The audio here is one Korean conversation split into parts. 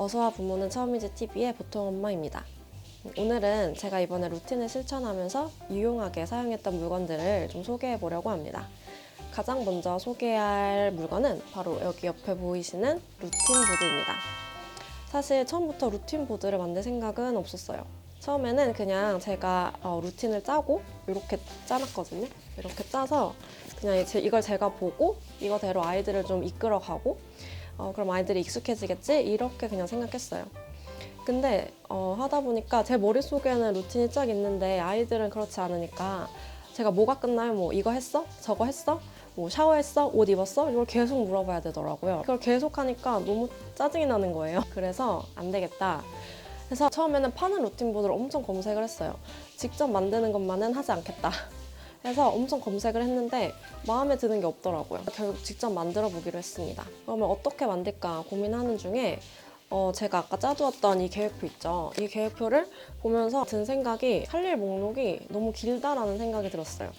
어서와 부모는 처음이지 TV의 보통 엄마입니다. 오늘은 제가 이번에 루틴을 실천하면서 유용하게 사용했던 물건들을 좀 소개해 보려고 합니다. 가장 먼저 소개할 물건은 바로 여기 옆에 보이시는 루틴 보드입니다. 사실 처음부터 루틴 보드를 만들 생각은 없었어요. 처음에는 그냥 제가 루틴을 짜고 이렇게 짜놨거든요. 이렇게 짜서 그냥 이걸 제가 보고 이거대로 아이들을 좀 이끌어가고 그럼 아이들이 익숙해지겠지? 이렇게 그냥 생각했어요. 근데 하다 보니까 제 머릿속에는 루틴이 쫙 있는데 아이들은 그렇지 않으니까 제가 뭐가 끝나면 뭐 이거 했어? 저거 했어? 뭐 샤워했어? 옷 입었어? 이걸 계속 물어봐야 되더라고요. 그걸 계속 하니까 너무 짜증이 나는 거예요. 그래서 안 되겠다. 그래서 처음에는 파는 루틴 보드를 엄청 검색을 했어요. 직접 만드는 것만은 하지 않겠다. 그래서 엄청 검색을 했는데 마음에 드는 게 없더라고요. 결국 직접 만들어 보기로 했습니다. 그러면 어떻게 만들까 고민하는 중에 제가 아까 짜두었던 이 계획표 있죠. 이 계획표를 보면서 든 생각이 할 일 목록이 너무 길다라는 생각이 들었어요.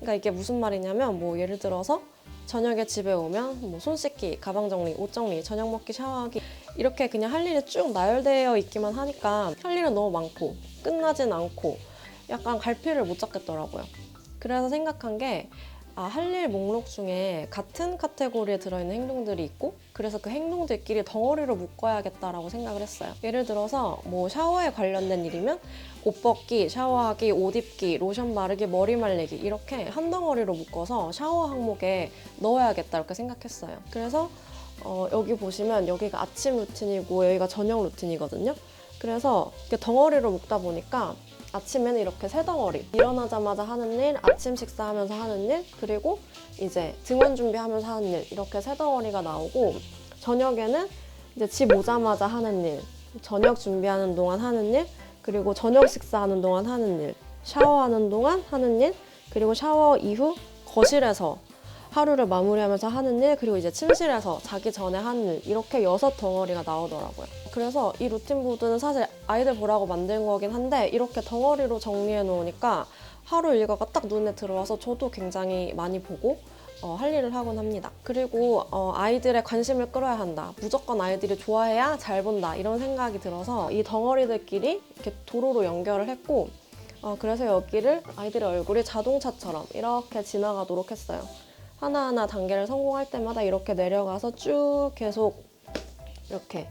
그러니까 이게 무슨 말이냐면 뭐 예를 들어서 저녁에 집에 오면 뭐 손 씻기, 가방 정리, 옷 정리, 저녁 먹기, 샤워하기 이렇게 그냥 할 일이 쭉 나열되어 있기만 하니까 할 일은 너무 많고 끝나진 않고 약간 갈피를 못 잡겠더라고요. 그래서 생각한 게 할 일 목록 중에 같은 카테고리에 들어있는 행동들이 있고 그래서 그 행동들끼리 덩어리로 묶어야겠다라고 생각을 했어요. 예를 들어서 뭐 샤워에 관련된 일이면 옷 벗기, 샤워하기, 옷 입기, 로션 바르기, 머리 말리기 이렇게 한 덩어리로 묶어서 샤워 항목에 넣어야겠다 이렇게 생각했어요. 그래서 여기 보시면 여기가 아침 루틴이고 여기가 저녁 루틴이거든요. 그래서 이렇게 덩어리로 묶다 보니까 아침에는 이렇게 세 덩어리, 일어나자마자 하는 일, 아침 식사하면서 하는 일, 그리고 이제 등원 준비하면서 하는 일 이렇게 세 덩어리가 나오고 저녁에는 이제 집 오자마자 하는 일, 저녁 준비하는 동안 하는 일, 그리고 저녁 식사하는 동안 하는 일, 샤워하는 동안 하는 일, 그리고 샤워 이후 거실에서 하루를 마무리하면서 하는 일, 그리고 이제 침실에서 자기 전에 하는 일 이렇게 6덩어리가 나오더라고요. 그래서 이 루틴 보드는 사실 아이들 보라고 만든 거긴 한데 이렇게 덩어리로 정리해 놓으니까 하루 일과가 딱 눈에 들어와서 저도 굉장히 많이 보고 할 일을 하곤 합니다. 그리고 아이들의 관심을 끌어야 한다. 무조건 아이들이 좋아해야 잘 본다. 이런 생각이 들어서 이 덩어리들끼리 이렇게 도로로 연결을 했고 그래서 여기를 아이들의 얼굴이 자동차처럼 이렇게 지나가도록 했어요. 하나하나 단계를 성공할 때마다 이렇게 내려가서 쭉 계속 이렇게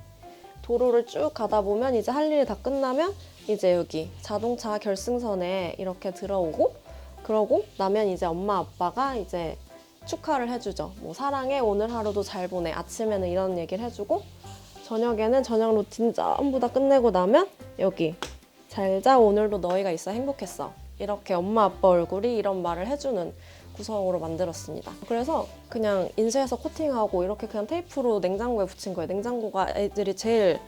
도로를 쭉 가다 보면 이제 할 일이 다 끝나면 이제 여기 자동차 결승선에 이렇게 들어오고 그러고 나면 이제 엄마 아빠가 이제 축하를 해주죠. 뭐 사랑해, 오늘 하루도 잘 보내. 아침에는 이런 얘기를 해주고 저녁에는 저녁 루틴 전부 다 끝내고 나면 여기 잘 자, 오늘도 너희가 있어 행복했어. 이렇게 엄마 아빠 얼굴이 이런 말을 해주는 구성으로 만들었습니다. 그래서 그냥 인쇄해서 코팅하고 이렇게 그냥 테이프로 냉장고에 붙인 거예요. 냉장고가 애들이 제일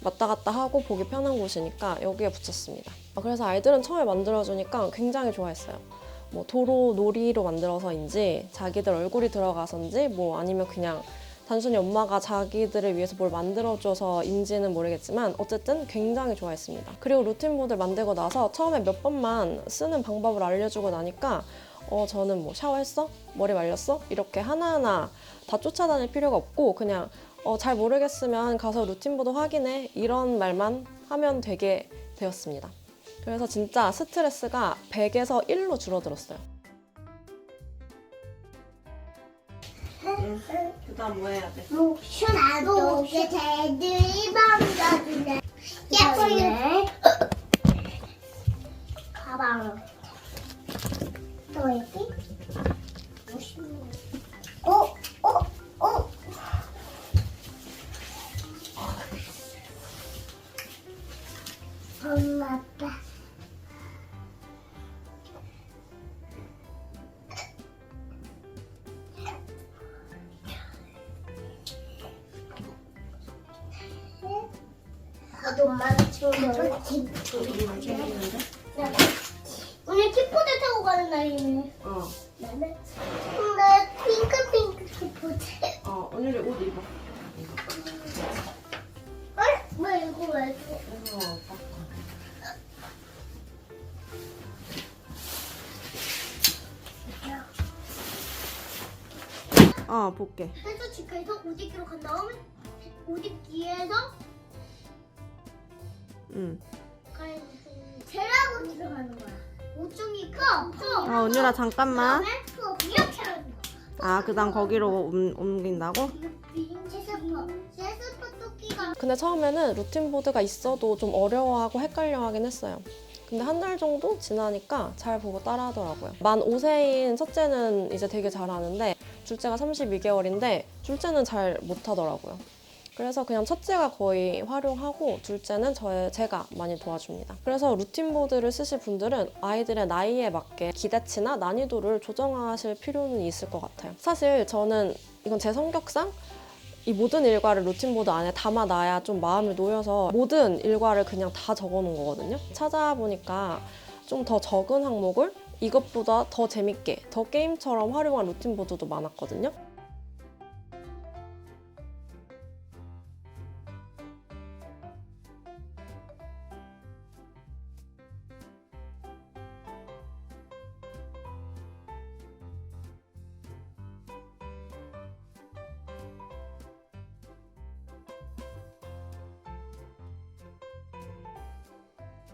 왔다 갔다 하고 보기 편한 곳이니까 여기에 붙였습니다. 그래서 아이들은 처음에 만들어주니까 굉장히 좋아했어요. 뭐 도로 놀이로 만들어서인지 자기들 얼굴이 들어가서인지 뭐 아니면 그냥 단순히 엄마가 자기들을 위해서 뭘 만들어줘서인지는 모르겠지만 어쨌든 굉장히 좋아했습니다. 그리고 루틴 보드를 만들고 나서 처음에 몇 번만 쓰는 방법을 알려주고 나니까 저는 뭐 샤워했어? 머리 말렸어? 이렇게 하나하나 다 쫓아다닐 필요가 없고 그냥 잘 모르겠으면 가서 루틴보드 확인해 이런 말만 하면 되게 되었습니다. 그래서 진짜 스트레스가 100에서 1로 줄어들었어요. 그 다음 뭐 해야 돼? 나도 개들이 망가지네. 예쁘네. 가방. 또 있지? 엄마 아빠. 나도 엄마랑 친구랑 오늘 킥보드 타고 가는 날이네. 나는 근데 핑크핑크 킥보드. 오늘의 옷 입어. 왜 이거 왜 줘? 볼게. 해서 집에서 옷 입기로 간 다음에 옷 입기에서 재라고 들어가는 거야. 오중이 커. 은유라 잠깐만. 이렇게 하는 거. 그다음 거기로 옮긴다고? 제스퍼 토끼가 근데 처음에는 루틴 보드가 있어도 좀 어려워하고 헷갈려하긴 했어요. 근데 한 달 정도 지나니까 잘 보고 따라하더라고요. 만 5세인 첫째는 이제 되게 잘하는데 둘째가 32개월인데 둘째는 잘 못하더라고요. 그래서 그냥 첫째가 거의 활용하고 둘째는 제가 많이 도와줍니다. 그래서 루틴 보드를 쓰실 분들은 아이들의 나이에 맞게 기대치나 난이도를 조정하실 필요는 있을 것 같아요. 사실 저는 이건 제 성격상 이 모든 일과를 루틴보드 안에 담아놔야 좀 마음을 놓여서 모든 일과를 그냥 다 적어놓은 거거든요. 찾아보니까 좀 더 적은 항목을 이것보다 더 재밌게, 더 게임처럼 활용한 루틴보드도 많았거든요.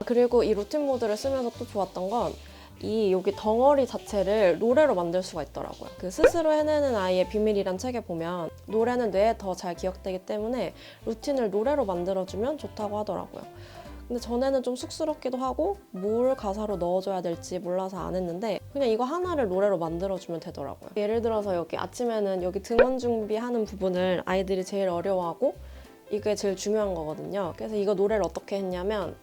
그리고 이 루틴 보드를 쓰면서 또 좋았던 건 여기 덩어리 자체를 노래로 만들 수가 있더라고요. 그 스스로 해내는 아이의 비밀이란 책에 보면 노래는 뇌에 더 잘 기억되기 때문에 루틴을 노래로 만들어주면 좋다고 하더라고요. 근데 전에는 좀 쑥스럽기도 하고 뭘 가사로 넣어줘야 될지 몰라서 안 했는데 그냥 이거 하나를 노래로 만들어주면 되더라고요. 예를 들어서 여기 아침에는 여기 등원 준비하는 부분을 아이들이 제일 어려워하고 이게 제일 중요한 거거든요. 그래서 이거 노래를 어떻게 했냐면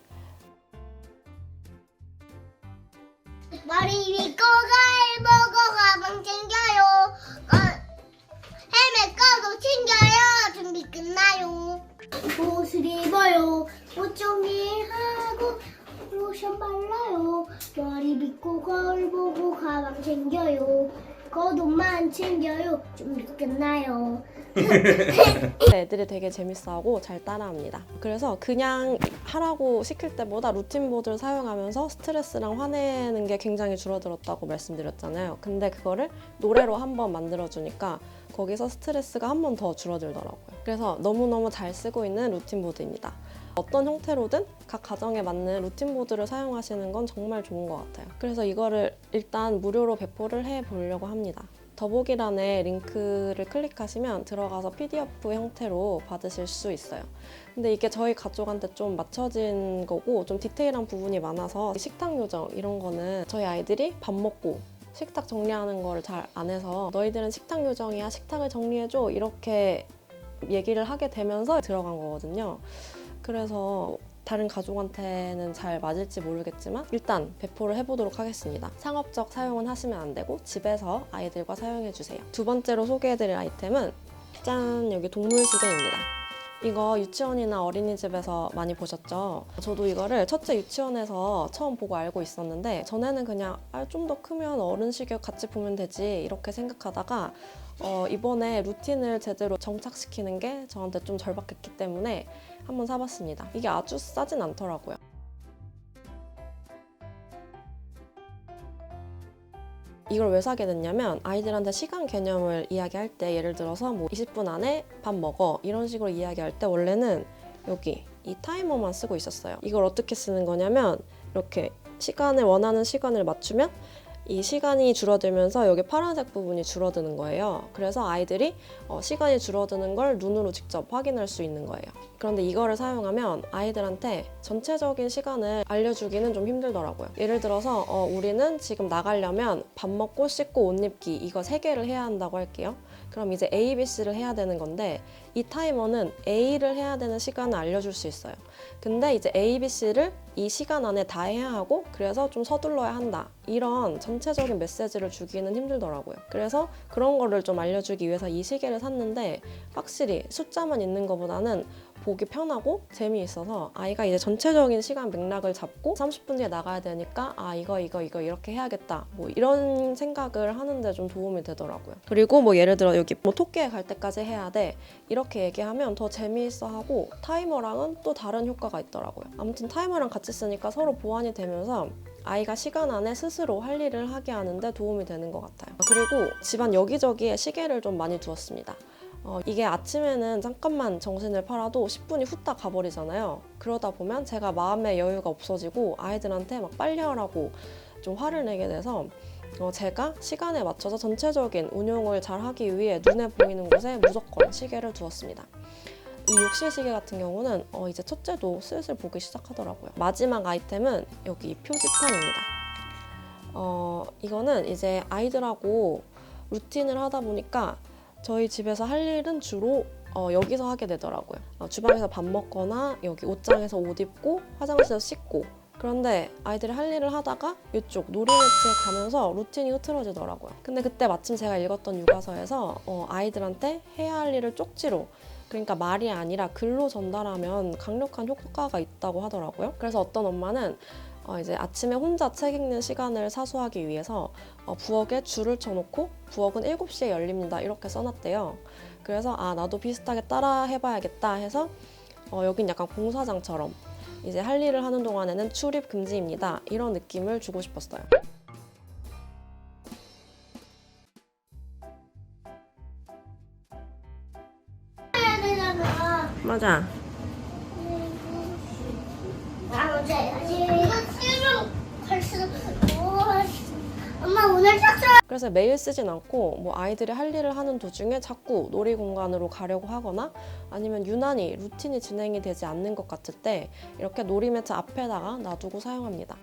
머리 위 꼬갈 보고 가방 챙겨요. 헬멧 꺼도 챙겨요. 준비 끝나요. 옷을 입어요. 옷 정리하고 로션 발라요. 머리 빗고 거울 보고 가방 챙겨요. 겉옷만 챙겨요. 준비 끝나요. 애들이 되게 재밌어하고 잘 따라합니다. 그래서 그냥 하라고 시킬 때보다 루틴 보드를 사용하면서 스트레스랑 화내는 게 굉장히 줄어들었다고 말씀드렸잖아요. 근데 그거를 노래로 한번 만들어주니까 거기서 스트레스가 한 번 더 줄어들더라고요. 그래서 너무너무 잘 쓰고 있는 루틴 보드입니다. 어떤 형태로든 각 가정에 맞는 루틴 보드를 사용하시는 건 정말 좋은 것 같아요. 그래서 이거를 일단 무료로 배포를 해보려고 합니다. 더보기란에 링크를 클릭하시면 들어가서 PDF 형태로 받으실 수 있어요. 근데 이게 저희 가족한테 좀 맞춰진 거고 좀 디테일한 부분이 많아서 식탁 요정 이런 거는 저희 아이들이 밥 먹고 식탁 정리하는 거를 잘 안 해서 너희들은 식탁 요정이야, 식탁을 정리해줘 이렇게 얘기를 하게 되면서 들어간 거거든요. 그래서 다른 가족한테는 잘 맞을지 모르겠지만 일단 배포를 해보도록 하겠습니다. 상업적 사용은 하시면 안 되고 집에서 아이들과 사용해주세요. 두 번째로 소개해드릴 아이템은 짠! 여기 동물 시계입니다. 이거 유치원이나 어린이집에서 많이 보셨죠? 저도 이거를 첫째 유치원에서 처음 보고 알고 있었는데 전에는 그냥 좀 더 크면 어른 시계 같이 보면 되지 이렇게 생각하다가 이번에 루틴을 제대로 정착시키는 게 저한테 좀 절박했기 때문에 한번 사봤습니다. 이게 아주 싸진 않더라고요. 이걸 왜 사게 됐냐면 아이들한테 시간 개념을 이야기할 때 예를 들어서 뭐 20분 안에 밥 먹어 이런 식으로 이야기할 때 원래는 여기 이 타이머만 쓰고 있었어요. 이걸 어떻게 쓰는 거냐면 이렇게 원하는 시간을 맞추면 이 시간이 줄어들면서 여기 파란색 부분이 줄어드는 거예요. 그래서 아이들이 시간이 줄어드는 걸 눈으로 직접 확인할 수 있는 거예요. 그런데 이거를 사용하면 아이들한테 전체적인 시간을 알려주기는 좀 힘들더라고요. 예를 들어서 우리는 지금 나가려면 밥 먹고 씻고 옷 입기 이거 3개를 해야 한다고 할게요. 그럼 이제 A, B, C를 해야 되는 건데 이 타이머는 A를 해야 되는 시간을 알려줄 수 있어요. 근데 이제 A, B, C를 이 시간 안에 다 해야 하고 그래서 좀 서둘러야 한다. 이런 전체적인 메시지를 주기는 힘들더라고요. 그래서 그런 거를 좀 알려주기 위해서 이 시계를 샀는데 확실히 숫자만 있는 것보다는 보기 편하고 재미있어서 아이가 이제 전체적인 시간 맥락을 잡고 30분 뒤에 나가야 되니까 이거 이렇게 해야겠다 뭐 이런 생각을 하는데 좀 도움이 되더라고요. 그리고 뭐 예를 들어 여기 뭐 토끼에 갈 때까지 해야 돼 이렇게 얘기하면 더 재미있어 하고 타이머랑은 또 다른 효과가 있더라고요. 아무튼 타이머랑 같이 쓰니까 서로 보완이 되면서 아이가 시간 안에 스스로 할 일을 하게 하는데 도움이 되는 것 같아요. 그리고 집안 여기저기에 시계를 좀 많이 두었습니다. 이게 아침에는 잠깐만 정신을 팔아도 10분이 후딱 가버리잖아요. 그러다 보면 제가 마음의 여유가 없어지고 아이들한테 막 빨리 하라고 좀 화를 내게 돼서 제가 시간에 맞춰서 전체적인 운용을 잘 하기 위해 눈에 보이는 곳에 무조건 시계를 두었습니다. 이 욕실 시계 같은 경우는 이제 첫째도 슬슬 보기 시작하더라고요. 마지막 아이템은 여기 표지판입니다. 이거는 이제 아이들하고 루틴을 하다 보니까 저희 집에서 할 일은 주로 여기서 하게 되더라고요. 주방에서 밥 먹거나 여기 옷장에서 옷 입고 화장실에서 씻고, 그런데 아이들이 할 일을 하다가 이쪽 놀이매트에 가면서 루틴이 흐트러지더라고요. 근데 그때 마침 제가 읽었던 육아서에서 아이들한테 해야 할 일을 쪽지로, 그러니까 말이 아니라 글로 전달하면 강력한 효과가 있다고 하더라고요. 그래서 어떤 엄마는 이제 아침에 혼자 책 읽는 시간을 사수하기 위해서 부엌에 줄을 쳐놓고 부엌은 7시에 열립니다 이렇게 써놨대요. 그래서 나도 비슷하게 따라 해봐야겠다 해서 여긴 약간 공사장처럼 이제 할 일을 하는 동안에는 출입 금지입니다 이런 느낌을 주고 싶었어요. 해야 되잖아. 맞아. 먼저 해야지. 이거 쓰면 갈수록 엄마 오늘 짝짝. 그래서 매일 쓰진 않고 뭐 아이들이 할 일을 하는 도중에 자꾸 놀이 공간으로 가려고 하거나 아니면 유난히 루틴이 진행이 되지 않는 것 같을 때 이렇게 놀이매트 앞에다가 놔두고 사용합니다.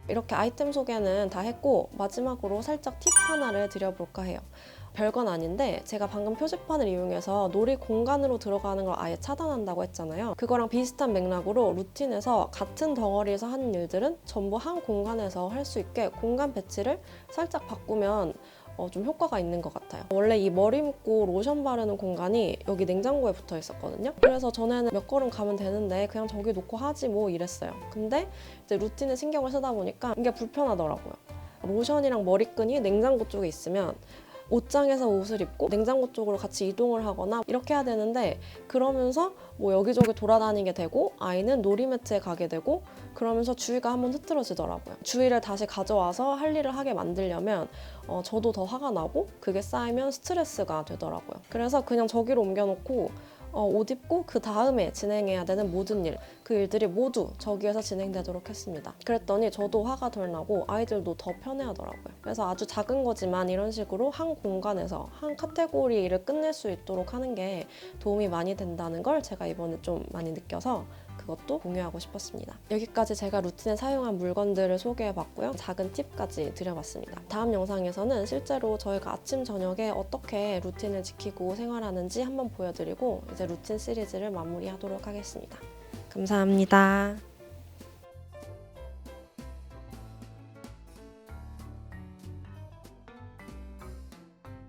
이렇게 아이템 소개는 다 했고 마지막으로 살짝 팁 하나를 드려볼까 해요. 별건 아닌데 제가 방금 표지판을 이용해서 놀이 공간으로 들어가는 걸 아예 차단한다고 했잖아요. 그거랑 비슷한 맥락으로 루틴에서 같은 덩어리에서 하는 일들은 전부 한 공간에서 할 수 있게 공간 배치를 살짝 바꾸면 좀 효과가 있는 것 같아요. 원래 이 머리 묶고 로션 바르는 공간이 여기 냉장고에 붙어 있었거든요. 그래서 전에는 몇 걸음 가면 되는데 그냥 저기 놓고 하지 뭐 이랬어요. 근데 이제 루틴에 신경을 쓰다 보니까 이게 불편하더라고요. 로션이랑 머리끈이 냉장고 쪽에 있으면 옷장에서 옷을 입고 냉장고 쪽으로 같이 이동을 하거나 이렇게 해야 되는데 그러면서 뭐 여기저기 돌아다니게 되고 아이는 놀이매트에 가게 되고 그러면서 주의가 한번 흐트러지더라고요. 주의를 다시 가져와서 할 일을 하게 만들려면 저도 더 화가 나고 그게 쌓이면 스트레스가 되더라고요. 그래서 그냥 저기로 옮겨놓고 옷 입고 그 다음에 진행해야 되는 모든 일, 그 일들이 모두 저기에서 진행되도록 했습니다. 그랬더니 저도 화가 덜 나고 아이들도 더 편해하더라고요. 그래서 아주 작은 거지만 이런 식으로 한 공간에서 한 카테고리 일을 끝낼 수 있도록 하는 게 도움이 많이 된다는 걸 제가 이번에 좀 많이 느껴서 그것도 공유하고 싶었습니다. 여기까지 제가 루틴에 사용한 물건들을 소개해봤고요. 작은 팁까지 드려봤습니다. 다음 영상에서는 실제로 저희가 아침, 저녁에 어떻게 루틴을 지키고 생활하는지 한번 보여드리고 이제 루틴 시리즈를 마무리하도록 하겠습니다. 감사합니다.